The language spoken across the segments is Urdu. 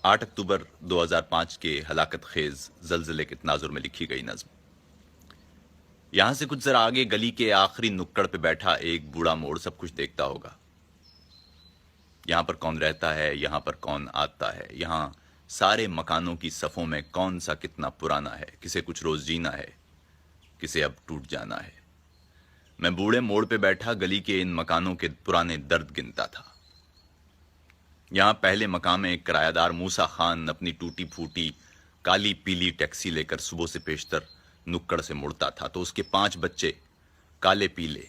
8 اکتوبر 2005 کے ہلاکت خیز زلزلے کے تناظر میں لکھی گئی نظم۔ یہاں سے کچھ ذرا آگے گلی کے آخری نکڑ پہ بیٹھا ایک بوڑھا موڑ سب کچھ دیکھتا ہوگا۔ یہاں پر کون رہتا ہے، یہاں پر کون آتا ہے، یہاں سارے مکانوں کی صفوں میں کون سا کتنا پرانا ہے، کسے کچھ روز جینا ہے، کسے اب ٹوٹ جانا ہے۔ میں بوڑھے موڑ پہ بیٹھا گلی کے ان مکانوں کے پرانے درد گنتا تھا۔ یہاں پہلے مقام میں ایک کرایہ دار موسیٰ خان اپنی ٹوٹی پھوٹی کالی پیلی ٹیکسی لے کر صبح سے پیشتر نکڑ سے مڑتا تھا تو اس کے 5 بچے کالے پیلے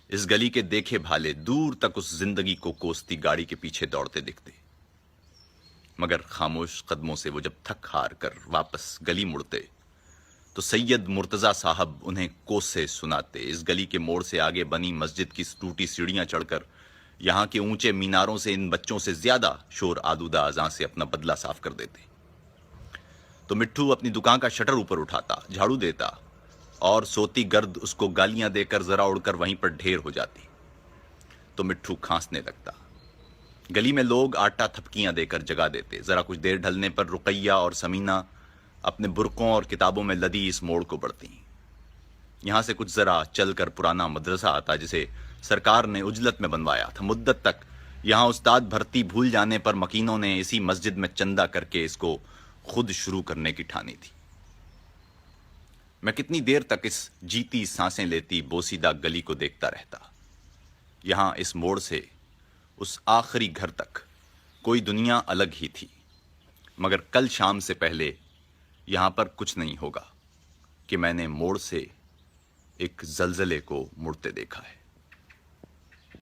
اس گلی کے دیکھے بھالے دور تک اس زندگی کو کوستی گاڑی کے پیچھے دوڑتے دکھتے، مگر خاموش قدموں سے وہ جب تھک ہار کر واپس گلی مڑتے تو سید مرتضیٰ صاحب انہیں کوسے سناتے۔ اس گلی کے موڑ سے آگے بنی مسجد کی ٹوٹی سیڑھیاں چڑھ کر یہاں کے اونچے میناروں سے ان بچوں سے زیادہ شور آلودہ اذاں سے اپنا بدلہ صاف کر دیتے۔ تو مٹھو اپنی دکان کا شٹر اوپر اٹھاتا، جھاڑو دیتا، اور سوتی گرد اس کو گالیاں دے کر ذرا اڑ کر وہیں پر ڈھیر ہو جاتی تو مٹھو کھانسنے لگتا۔ گلی میں لوگ آٹا تھپکیاں دے کر جگا دیتے۔ ذرا کچھ دیر ڈھلنے پر رقیہ اور سمینہ اپنے برقعوں اور کتابوں میں لدی اس موڑ کو بڑھتی۔ یہاں سے کچھ ذرا چل کر پرانا مدرسہ آتا جسے سرکار نے عجلت میں بنوایا تھا۔ مدت تک یہاں استاد بھرتی بھول جانے پر مکینوں نے اسی مسجد میں چندہ کر کے اس کو خود شروع کرنے کی ٹھانی تھی۔ میں کتنی دیر تک اس جیتی سانسیں لیتی بوسیدہ گلی کو دیکھتا رہتا۔ یہاں اس موڑ سے اس آخری گھر تک کوئی دنیا الگ ہی تھی، مگر کل شام سے پہلے یہاں پر کچھ نہیں ہوگا کہ میں نے موڑ سے ایک زلزلے کو مڑتے دیکھا ہے۔